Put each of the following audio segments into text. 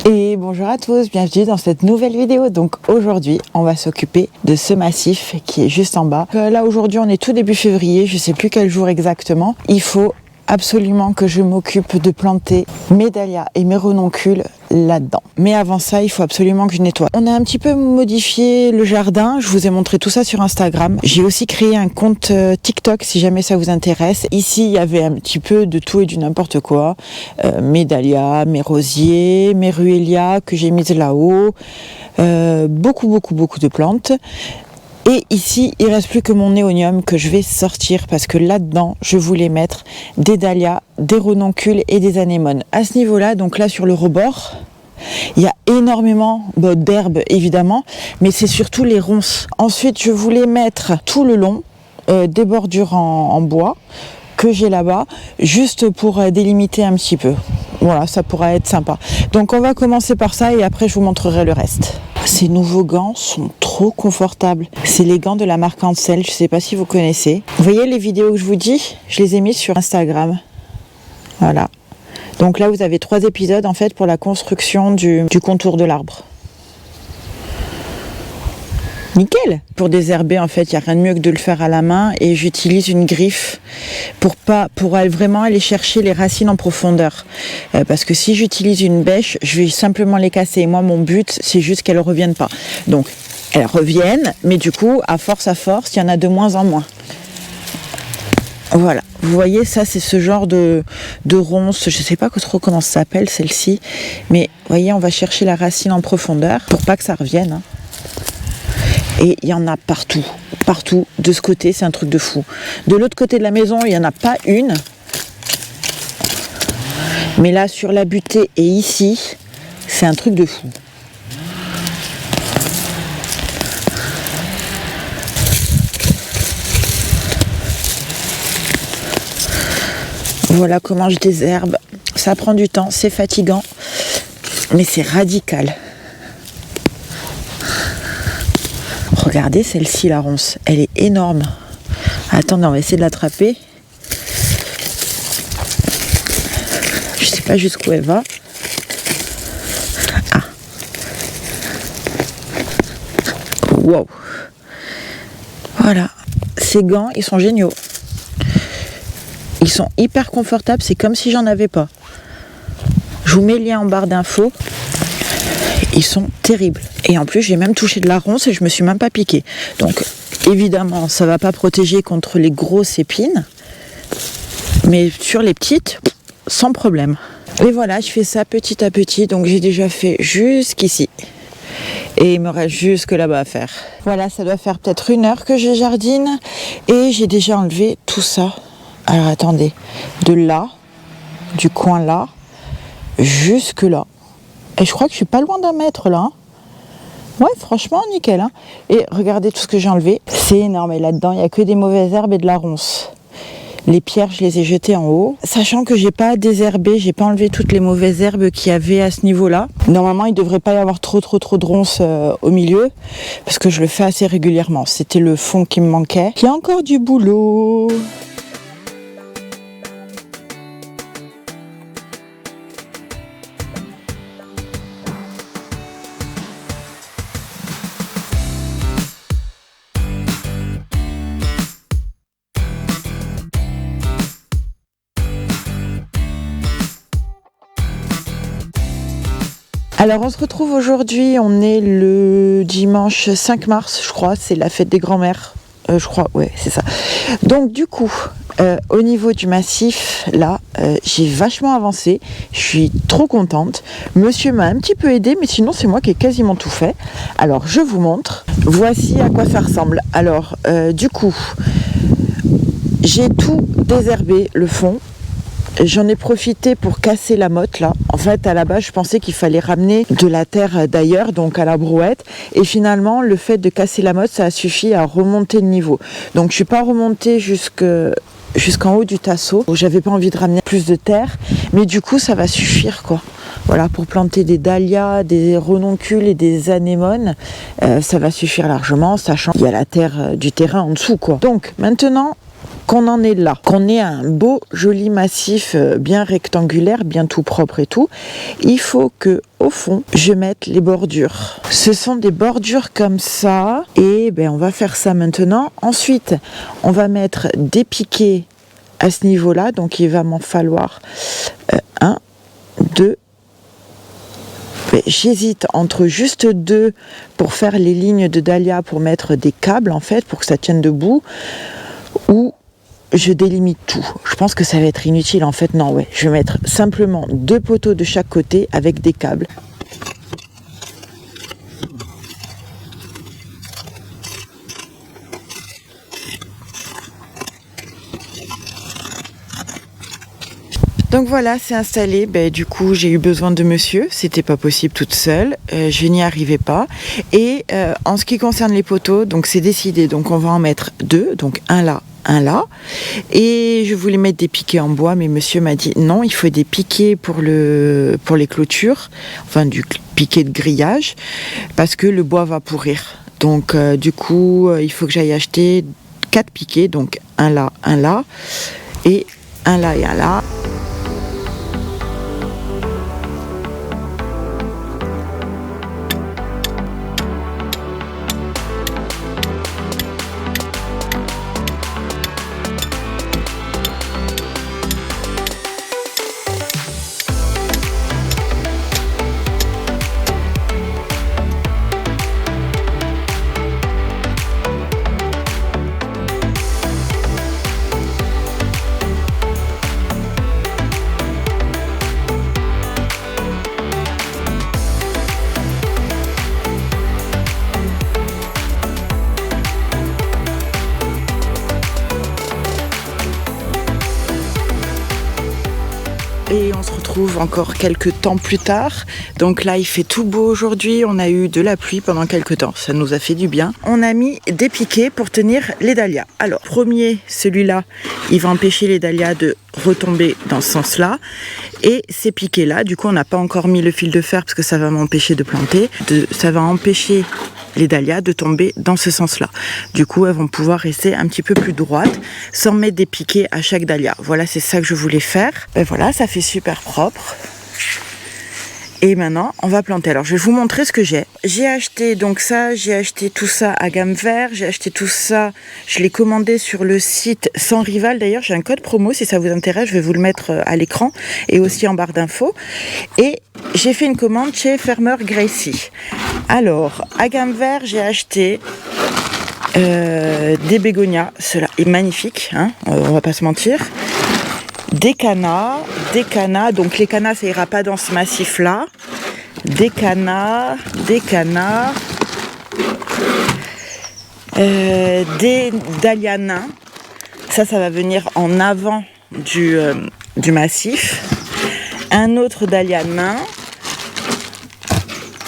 Et bonjour à tous, bienvenue dans cette nouvelle vidéo. Donc aujourd'hui, on va s'occuper de ce massif qui est juste en bas. Là aujourd'hui, on est tout début février, je sais plus quel jour exactement. Il faut absolument que je m'occupe de planter mes dahlias et mes renoncules là-dedans. Mais avant ça, il faut absolument que je nettoie. On a un petit peu modifié le jardin, je vous ai montré tout ça sur Instagram. J'ai aussi créé un compte TikTok si jamais ça vous intéresse. Ici, il y avait un petit peu de tout et du n'importe quoi. Mes dahlias, mes rosiers, mes ruélias que j'ai mises là-haut. Beaucoup de plantes. Et ici, il ne reste plus que mon néonium que je vais sortir parce que là-dedans, je voulais mettre des dahlias, des renoncules et des anémones. À ce niveau-là, donc là sur le rebord, il y a énormément d'herbes évidemment, mais c'est surtout les ronces. Ensuite, je voulais mettre tout le long des bordures en bois que j'ai là-bas, juste pour délimiter un petit peu. Voilà, ça pourrait être sympa. Donc on va commencer par ça et après je vous montrerai le reste. Ces nouveaux gants sont trop confortables. C'est les gants de la marque Ansel, je ne sais pas si vous connaissez. Vous voyez les vidéos que je vous dis, je les ai mises sur Instagram. Voilà. Donc là vous avez 3 épisodes en fait pour la construction du contour de l'arbre. Nickel. Pour désherber, en fait, il n'y a rien de mieux que de le faire à la main et j'utilise une griffe pour vraiment aller chercher les racines en profondeur. Parce que si j'utilise une bêche, je vais simplement les casser. Et moi, mon but, c'est juste qu'elles ne reviennent pas. Donc, elles reviennent, mais du coup, à force, il y en a de moins en moins. Voilà. Vous voyez, ça, c'est ce genre de ronce. Je ne sais pas trop comment ça s'appelle, celle-ci. Mais, vous voyez, on va chercher la racine en profondeur pour pas que ça revienne, hein. Et il y en a partout, de ce côté, c'est un truc de fou. De l'autre côté de la maison, il n'y en a pas une. Mais là, sur la butée et ici, c'est un truc de fou. Voilà comment je désherbe. Ça prend du temps, c'est fatigant, mais c'est radical. Regardez celle-ci, la ronce, elle est énorme. Attendez, on va essayer de l'attraper. Je sais pas jusqu'où elle va. Ah. Wow. Voilà. Ces gants, ils sont géniaux. Ils sont hyper confortables, c'est comme si j'en avais pas. Je vous mets le lien en barre d'infos. Ils sont terribles. Et en plus, j'ai même touché de la ronce et je me suis même pas piquée. Donc, évidemment, ça va pas protéger contre les grosses épines. Mais sur les petites, sans problème. Et voilà, je fais ça petit à petit. Donc, j'ai déjà fait jusqu'ici. Et il me reste jusque là-bas à faire. Voilà, ça doit faire peut-être 1 heure que je jardine. Et j'ai déjà enlevé tout ça. Alors, attendez. De là, du coin là, jusque là. Et je crois que je suis pas loin d'1 mètre là. Ouais, franchement, nickel. Hein. Et regardez tout ce que j'ai enlevé. C'est énorme. Et là-dedans, il n'y a que des mauvaises herbes et de la ronce. Les pierres, je les ai jetées en haut. Sachant que j'ai pas désherbé, j'ai pas enlevé toutes les mauvaises herbes qu'il y avait à ce niveau-là. Normalement, il devrait pas y avoir trop de ronces au milieu. Parce que je le fais assez régulièrement. C'était le fond qui me manquait. Il y a encore du boulot. Alors on se retrouve aujourd'hui, on est le dimanche 5 mars, je crois, c'est la fête des grands-mères, je crois, ouais, c'est ça. Donc du coup, au niveau du massif, là, j'ai vachement avancé, je suis trop contente. Monsieur m'a un petit peu aidé, mais sinon c'est moi qui ai quasiment tout fait. Alors je vous montre, voici à quoi ça ressemble. Alors du coup, j'ai tout désherbé, le fond. J'en ai profité pour casser la motte là. En fait, à la base, je pensais qu'il fallait ramener de la terre d'ailleurs, donc à la brouette. Et finalement, le fait de casser la motte, ça a suffi à remonter le niveau. Donc, je suis pas remontée jusqu'en haut du tasseau. J'avais pas envie de ramener plus de terre, mais du coup, ça va suffire quoi. Voilà, pour planter des dahlias, des renoncules et des anémones, ça va suffire largement, sachant qu'il y a la terre du terrain en dessous quoi. Donc, maintenant, qu'on en est là, qu'on ait un beau joli massif bien rectangulaire, bien tout propre et tout, il faut que au fond je mette les bordures. Ce sont des bordures comme ça et on va faire ça maintenant. Ensuite on va mettre des piquets à ce niveau là, donc il va m'en falloir 1, 2. J'hésite entre juste 2 pour faire les lignes de dahlia, pour mettre des câbles en fait, pour que ça tienne debout, ou je délimite tout. Je pense que ça va être inutile en fait, non ouais, je vais mettre simplement 2 poteaux de chaque côté avec des câbles. Donc voilà, c'est installé. Du coup, j'ai eu besoin de monsieur. C'était pas possible toute seule. Je n'y arrivais pas. Et en ce qui concerne les poteaux, donc c'est décidé. Donc on va en mettre 2. Donc un là, un là. Et je voulais mettre des piquets en bois, mais monsieur m'a dit non, il faut des piquets pour les clôtures, enfin du piquet de grillage, parce que le bois va pourrir. Donc du coup, il faut que j'aille acheter 4 piquets. Donc un là, et un là et un là. Et on se retrouve encore quelques temps plus tard. Donc là, il fait tout beau aujourd'hui. On a eu de la pluie pendant quelques temps. Ça nous a fait du bien. On a mis des piquets pour tenir les dahlias. Alors, premier, celui-là, il va empêcher les dahlias de retomber dans ce sens-là. Et ces piquets-là, du coup, on n'a pas encore mis le fil de fer parce que ça va m'empêcher de planter. Ça va empêcher les dahlias de tomber dans ce sens-là. Du coup, elles vont pouvoir rester un petit peu plus droites sans mettre des piquets à chaque dahlia. Voilà, c'est ça que je voulais faire. Voilà, ça fait super propre. Et maintenant, on va planter. Alors, je vais vous montrer ce que j'ai. J'ai acheté donc ça, j'ai acheté tout ça à gamme vert. J'ai acheté tout ça, je l'ai commandé sur le site Sans Rival. D'ailleurs, j'ai un code promo si ça vous intéresse. Je vais vous le mettre à l'écran et aussi en barre d'infos. Et j'ai fait une commande chez Farmer Gracie. Alors, à gamme vert, j'ai acheté des bégonias. Cela est magnifique, hein, on va pas se mentir. Des cannas, donc les cannas ça ira pas dans ce massif là, des cannas, des dahlias nains, ça va venir en avant du massif, un autre dahlia nain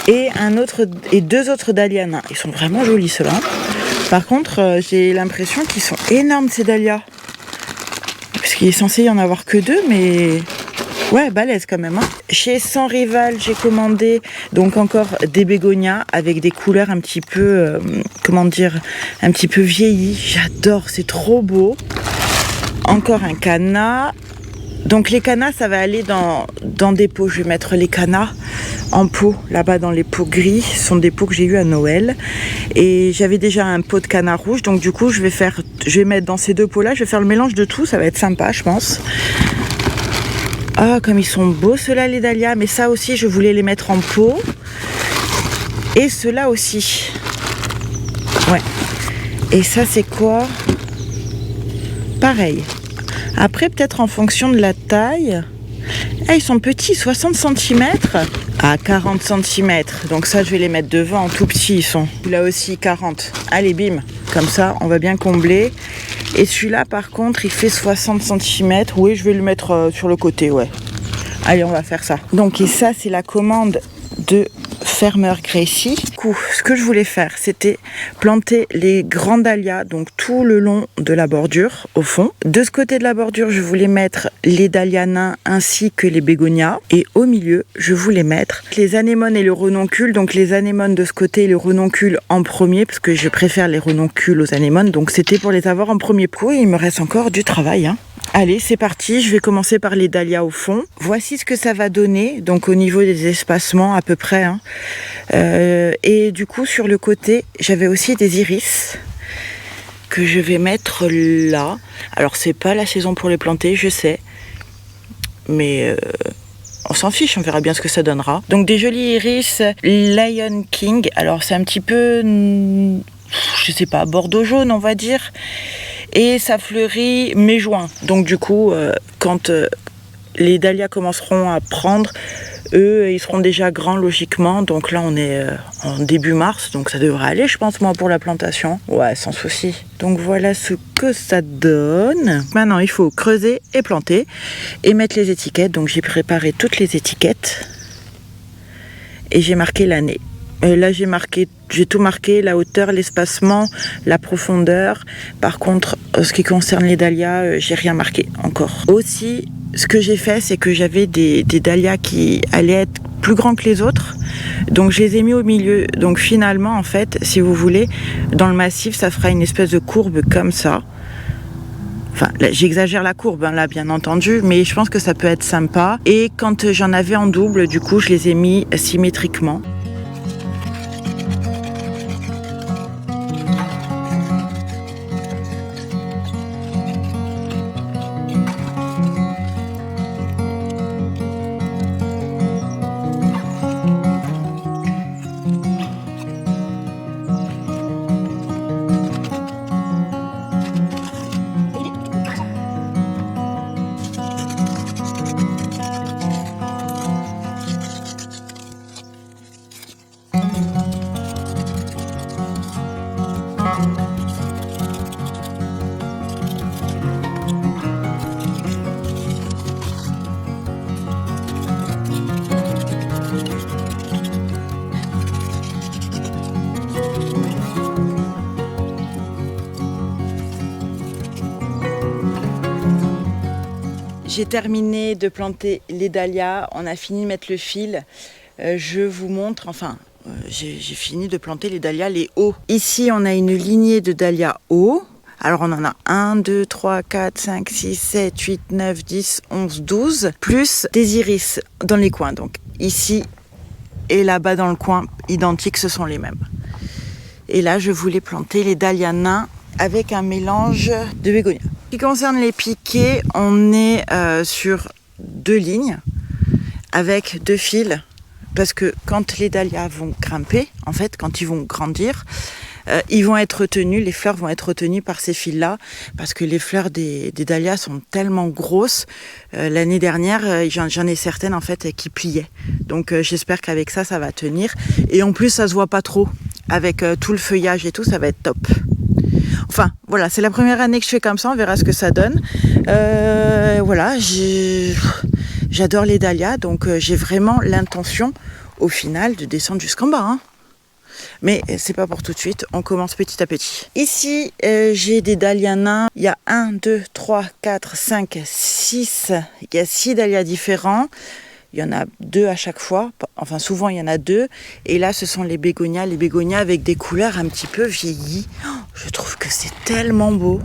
et deux autres dahlias nains. Ils sont vraiment jolis ceux-là. Par contre, j'ai l'impression qu'ils sont énormes ces dahlias. Parce qu'il est censé y en avoir que 2, mais ouais, balèze quand même. Hein. Chez Sans Rival, j'ai commandé donc encore des bégonias avec des couleurs un petit peu, un petit peu vieillies. J'adore, c'est trop beau. Encore un canna. Donc les cannas, ça va aller dans des pots. Je vais mettre les cannas en pot, là-bas dans les pots gris. Ce sont des pots que j'ai eu à Noël. Et j'avais déjà un pot de canard rouge. Donc du coup, je vais mettre dans ces 2 pots-là. Je vais faire le mélange de tout. Ça va être sympa, je pense. Ah, comme ils sont beaux, ceux-là, les dahlias. Mais ça aussi, je voulais les mettre en pot. Et ceux-là aussi. Ouais. Et ça, c'est quoi? Pareil. Après, peut-être en fonction de la taille. Ah, ils sont petits, 60 cm à 40 cm. Donc ça, je vais les mettre devant, tout petits ils sont. Là aussi, 40. Allez, bim. Comme ça, on va bien combler. Et celui-là, par contre, il fait 60 cm. Oui, je vais le mettre sur le côté, ouais. Allez, on va faire ça. Donc, et ça, c'est la commande de Farmer Gracie. Du coup, ce que je voulais faire, c'était planter les grands dahlias, donc tout le long de la bordure, au fond. De ce côté de la bordure, je voulais mettre les dahlias nains ainsi que les bégonias. Et au milieu, je voulais mettre les anémones et le renoncule. Donc les anémones de ce côté et le renoncule en premier, parce que je préfère les renoncules aux anémones. Donc c'était pour les avoir en premier coup. Et il me reste encore du travail, hein. Allez, c'est parti, je vais commencer par les dahlias au fond. Voici ce que ça va donner, donc au niveau des espacements à peu près, hein. Et du coup, sur le côté, j'avais aussi des iris que je vais mettre là. Alors, c'est pas la saison pour les planter, je sais, mais on s'en fiche, on verra bien ce que ça donnera. Donc, des jolis iris Lion King. Alors, c'est un petit peu, je sais pas, bordeaux jaune, on va dire. Et ça fleurit mai-juin. Donc du coup, quand les dahlias commenceront à prendre, eux, ils seront déjà grands logiquement. Donc là, on est en début mars. Donc ça devrait aller, je pense, moi, pour la plantation. Ouais, sans souci. Donc voilà ce que ça donne. Maintenant, il faut creuser et planter. Et mettre les étiquettes. Donc j'ai préparé toutes les étiquettes. Et j'ai marqué l'année. Là, j'ai tout marqué, la hauteur, l'espacement, la profondeur. Par contre, en ce qui concerne les dahlias, j'ai rien marqué encore. Aussi, ce que j'ai fait, c'est que j'avais des dahlias qui allaient être plus grands que les autres. Donc, je les ai mis au milieu. Donc, finalement, en fait, si vous voulez, dans le massif, ça fera une espèce de courbe comme ça. Enfin, là, j'exagère la courbe, hein, là, bien entendu, mais je pense que ça peut être sympa. Et quand j'en avais en double, du coup, je les ai mis symétriquement. J'ai terminé de planter les dahlias, on a fini de mettre le fil. Je vous montre, j'ai fini de planter les dahlias, les hauts. Ici, on a une lignée de dahlias hauts. Alors, on en a 1, 2, 3, 4, 5, 6, 7, 8, 9, 10, 11, 12. Plus des iris dans les coins. Donc, ici et là-bas dans le coin, identiques, ce sont les mêmes. Et là, je voulais planter les dahlias nains avec un mélange de bégonias. En ce qui concerne les piquets, on est sur 2 lignes avec 2 fils parce que quand les dahlias vont grimper, en fait, quand ils vont grandir, ils vont être retenus, les fleurs vont être retenues par ces fils-là parce que les fleurs des dahlias sont tellement grosses. L'année dernière, j'en ai certaines en fait qui pliaient. Donc j'espère qu'avec ça, ça va tenir. Et en plus, ça se voit pas trop. Avec tout le feuillage et tout, ça va être top. Enfin, voilà, c'est la première année que je fais comme ça, on verra ce que ça donne. Voilà, j'adore les dahlias, donc j'ai vraiment l'intention, au final, de descendre jusqu'en bas. Hein. Mais c'est pas pour tout de suite, on commence petit à petit. Ici, j'ai des dahlias nains. Il y a 1, 2, 3, 4, 5, 6. Il y a 6 dahlias différents. Il y en a 2 à chaque fois, enfin souvent il y en a 2. Et là ce sont les bégonias avec des couleurs un petit peu vieillies. Oh, je trouve que c'est tellement beau.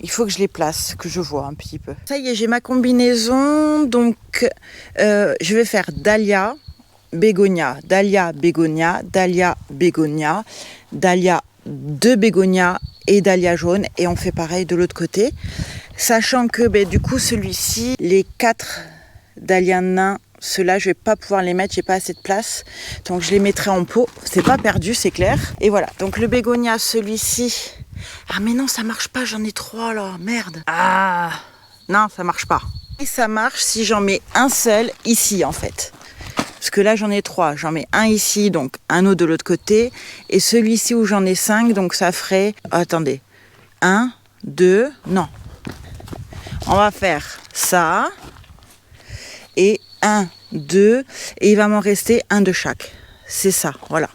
Il faut que je les place, que je vois un petit peu. Ça y est, j'ai ma combinaison. Donc je vais faire dahlia, bégonia, dahlia, bégonia, dahlia, bégonia, dahlia, 2 bégonias et dahlia jaune. Et on fait pareil de l'autre côté. Sachant que du coup celui-ci, les 4 dahlias nains, ceux-là je vais pas pouvoir les mettre, j'ai pas assez de place, donc je les mettrai en pot. C'est pas perdu, c'est clair. Et voilà, donc le bégonia, celui-ci, ah mais non ça marche pas, j'en ai 3 là, merde. Ah non, ça marche pas. Et ça marche si j'en mets un seul ici en fait, parce que là j'en ai 3, j'en mets un ici, donc un autre de l'autre côté, et celui-ci où j'en ai 5, donc ça ferait, attendez, 1, 2, non, on va faire ça et 1, 2, et il va m'en rester un de chaque. c'est ça, voilà.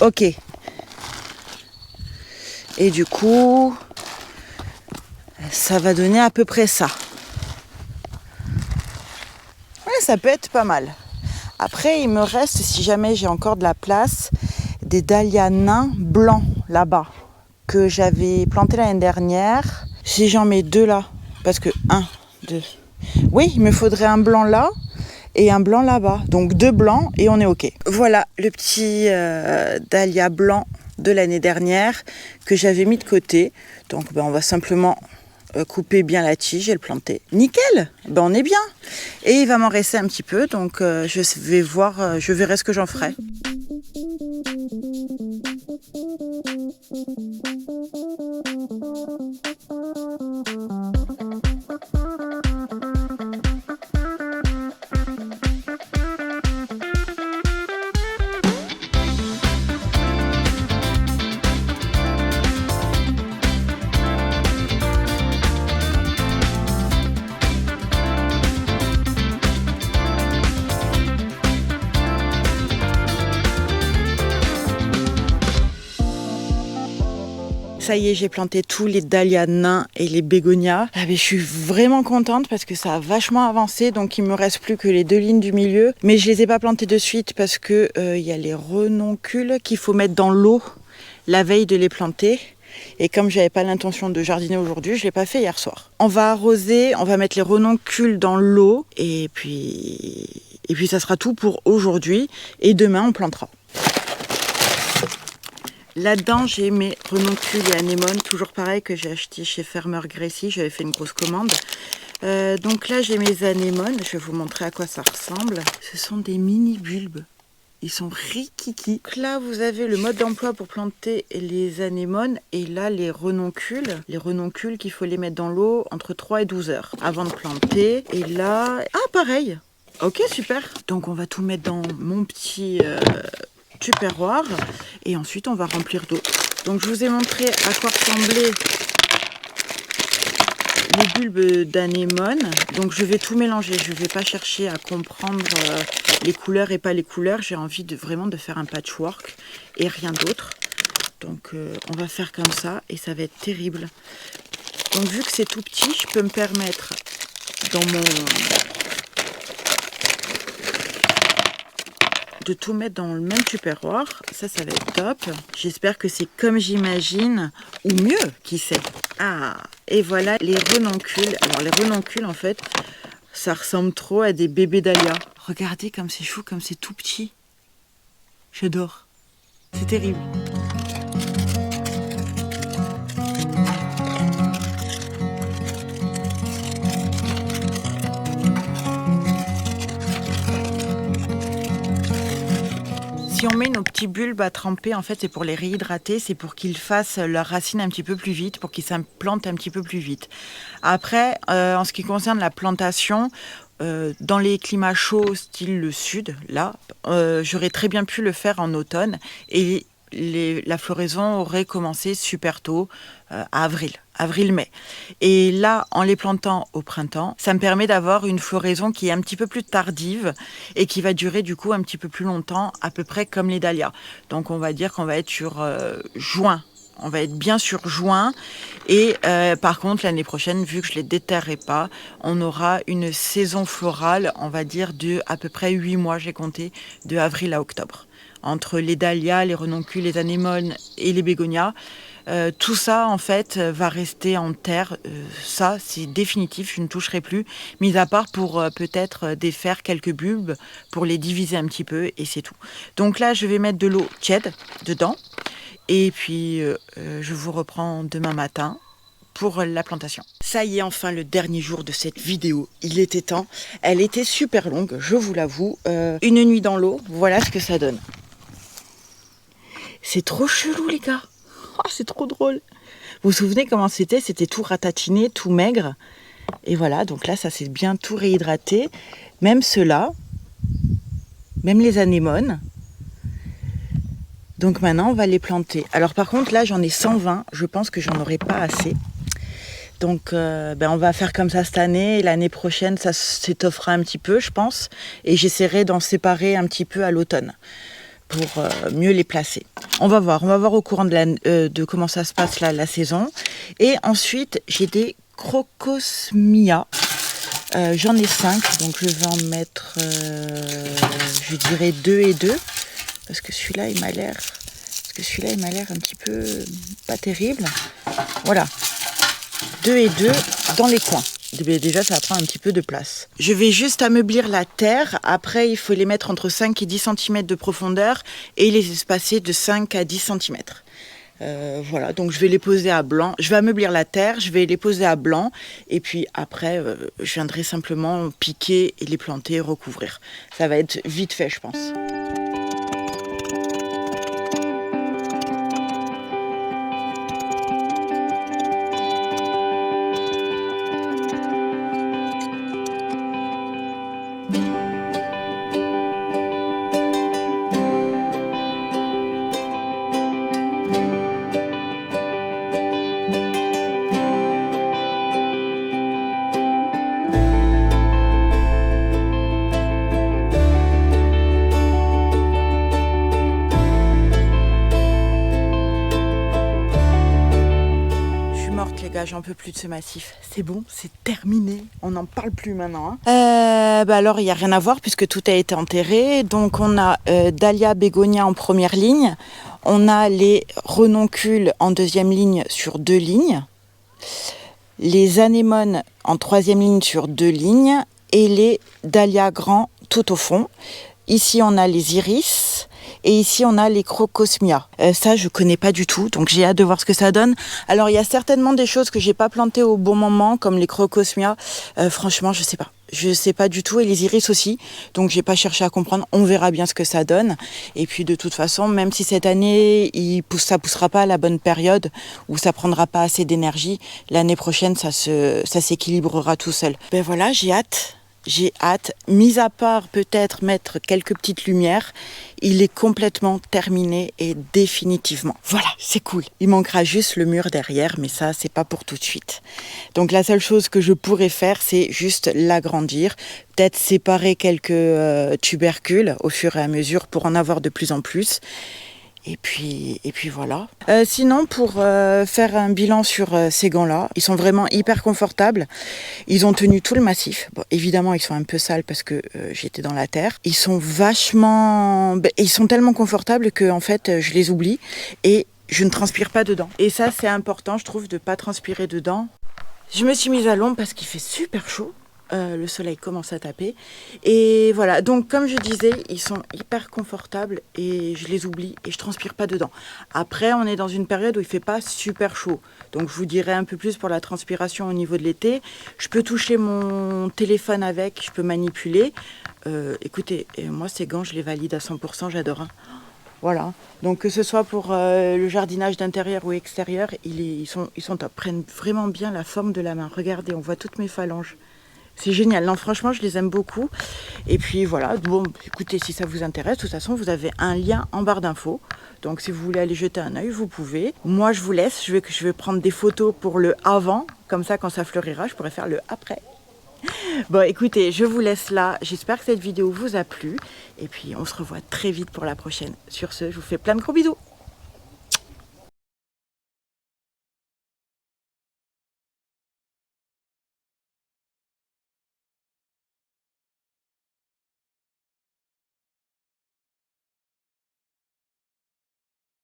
Ok. Et du coup, ça va donner à peu près ça. Ouais, ça peut être pas mal. Après, il me reste, si jamais j'ai encore de la place, des dahlias nains blancs là-bas que j'avais plantés l'année dernière. Si j'en mets 2 là, parce que 1, 2. Oui, il me faudrait un blanc là et un blanc là-bas. Donc 2 blancs et on est ok. Voilà le petit dahlia blanc de l'année dernière que j'avais mis de côté. Donc on va simplement couper bien la tige et le planter. Nickel, on est bien. Et il va m'en rester un petit peu, donc je vais voir, je verrai ce que j'en ferai. Ça y est, j'ai planté tous les dahlias nains et les bégonias. Je suis vraiment contente parce que ça a vachement avancé. Donc il me reste plus que les 2 lignes du milieu. Mais je les ai pas plantées de suite parce que y a les renoncules qu'il faut mettre dans l'eau la veille de les planter. Et comme j'avais pas l'intention de jardiner aujourd'hui, je l'ai pas fait hier soir. On va arroser, on va mettre les renoncules dans l'eau et puis ça sera tout pour aujourd'hui. Et demain on plantera. Là-dedans, j'ai mes renoncules et anémones, toujours pareil que j'ai acheté chez Farmer Gracie. J'avais fait une grosse commande. Donc là, j'ai mes anémones. Je vais vous montrer à quoi ça ressemble. Ce sont des mini bulbes. Ils sont rikiki. Donc là, vous avez le mode d'emploi pour planter les anémones. Et là, les renoncules. Les renoncules qu'il faut les mettre dans l'eau entre 3 et 12 heures avant de planter. Et là... Ah, pareil. Ok, super. Donc, on va tout mettre dans mon petit... tupperware et ensuite on va remplir d'eau. Donc je vous ai montré à quoi ressemblaient les bulbes d'anémone. Donc je vais tout mélanger, je ne vais pas chercher à comprendre les couleurs et pas les couleurs. J'ai envie vraiment de faire un patchwork et rien d'autre. Donc on va faire comme ça et ça va être terrible. Donc vu que c'est tout petit, je peux me permettre dans mon... de tout mettre dans le même tupperware. Ça va être top. J'espère que c'est comme j'imagine, ou mieux, qui sait. Ah, et voilà les renoncules. Alors les renoncules, en fait, ça ressemble trop à des bébés dahlias. Regardez comme c'est chou, comme c'est tout petit. J'adore. C'est terrible. Si on met nos petits bulbes à tremper, en fait, c'est pour les réhydrater, c'est pour qu'ils fassent leurs racines un petit peu plus vite, pour qu'ils s'implantent un petit peu plus vite. Après, en ce qui concerne la plantation, dans les climats chauds, style le sud, là, j'aurais très bien pu le faire en automne et la floraison aurait commencé super tôt, à avril-mai. Et là, en les plantant au printemps, ça me permet d'avoir une floraison qui est un petit peu plus tardive et qui va durer du coup un petit peu plus longtemps, à peu près comme les dahlias. Donc on va dire qu'on va être sur juin. On va être bien sur juin et par contre l'année prochaine, vu que je ne les déterrerai pas, on aura une saison florale, on va dire de à peu près 8 mois, j'ai compté, de avril à octobre. Entre les dahlias, les renoncules, les anémones et les bégonias, tout ça en fait va rester en terre. Ça c'est définitif, je ne toucherai plus, mis à part pour peut-être défaire quelques bulbes pour les diviser un petit peu et c'est tout. Donc là je vais mettre de l'eau tiède dedans. Et puis, je vous reprends demain matin pour la plantation. Ça y est, enfin le dernier jour de cette vidéo. Il était temps. Elle était super longue, je vous l'avoue. Une nuit dans l'eau, voilà ce que ça donne. C'est trop chelou, les gars. Oh, c'est trop drôle. Vous vous souvenez comment c'était? C'était tout ratatiné, tout maigre. Et voilà, donc là, ça s'est bien tout réhydraté. Même ceux-là, même les anémones. Donc maintenant, on va les planter. Alors par contre, là, j'en ai 120. Je pense que j'en aurai pas assez. Donc on va faire comme ça cette année. Et l'année prochaine, ça s'étoffera un petit peu, je pense. Et j'essaierai d'en séparer un petit peu à l'automne pour mieux les placer. On va voir au courant de comment ça se passe la saison. Et ensuite, j'ai des Crocosmia. J'en ai 5, donc je vais en mettre, je dirais 2 et 2. Parce que celui-là, il m'a l'air un petit peu pas terrible. Voilà, 2 et 2 dans les coins. Déjà, ça prend un petit peu de place. Je vais juste ameublir la terre. Après, il faut les mettre entre 5 et 10 cm de profondeur et les espacer de 5 à 10 cm. Voilà, donc je vais les poser à blanc. Je vais ameublir la terre, je vais les poser à blanc. Et puis après, je viendrai simplement piquer et les planter et recouvrir. Ça va être vite fait, je pense. J'en peux plus de ce massif. C'est bon, c'est terminé. On n'en parle plus maintenant. Alors, il n'y a rien à voir puisque tout a été enterré. Donc, on a Dahlia, Bégonia en première ligne. On a les renoncules en deuxième ligne sur 2 lignes. Les anémones en troisième ligne sur 2 lignes. Et les Dahlia grands tout au fond. Ici, on a les iris. Et ici, on a les Crocosmia. Ça, je connais pas du tout, donc j'ai hâte de voir ce que ça donne. Alors, il y a certainement des choses que j'ai pas plantées au bon moment, comme les Crocosmia. Franchement, je sais pas. Je sais pas du tout, et les iris aussi. Donc, j'ai pas cherché à comprendre. On verra bien ce que ça donne. Et puis, de toute façon, même si cette année, ça poussera pas à la bonne période, ou ça prendra pas assez d'énergie, l'année prochaine, ça s'équilibrera tout seul. Ben voilà, j'ai hâte. Mis à part peut-être mettre quelques petites lumières, il est complètement terminé et définitivement. Voilà, c'est cool. Il manquera juste le mur derrière, mais ça, c'est pas pour tout de suite. Donc la seule chose que je pourrais faire, c'est juste l'agrandir, peut-être séparer quelques tubercules au fur et à mesure pour en avoir de plus en plus. Et puis voilà. Sinon, pour faire un bilan sur ces gants-là, ils sont vraiment hyper confortables. Ils ont tenu tout le massif. Bon, évidemment, ils sont un peu sales parce que j'étais dans la terre. Ils sont ils sont tellement confortables que en fait, je les oublie et je ne transpire pas dedans. Et ça, c'est important, je trouve, de ne pas transpirer dedans. Je me suis mise à l'ombre parce qu'il fait super chaud. Le soleil commence à taper. Et voilà, donc comme je disais, ils sont hyper confortables et je les oublie et je transpire pas dedans. Après, on est dans une période où il fait pas super chaud. Donc je vous dirai un peu plus pour la transpiration au niveau de l'été. Je peux toucher mon téléphone avec, je peux manipuler. Écoutez, moi ces gants, je les valide à 100%, j'adore. Hein. Voilà, donc que ce soit pour le jardinage d'intérieur ou extérieur, ils sont top, prennent vraiment bien la forme de la main. Regardez, on voit toutes mes phalanges. C'est génial, non franchement je les aime beaucoup. Et puis voilà, bon écoutez, si ça vous intéresse, de toute façon vous avez un lien en barre d'infos. Donc si vous voulez aller jeter un œil, vous pouvez. Moi je vous laisse, je vais prendre des photos pour le avant, comme ça quand ça fleurira, je pourrai faire le après. Bon écoutez, je vous laisse là, j'espère que cette vidéo vous a plu. Et puis on se revoit très vite pour la prochaine. Sur ce, je vous fais plein de gros bisous.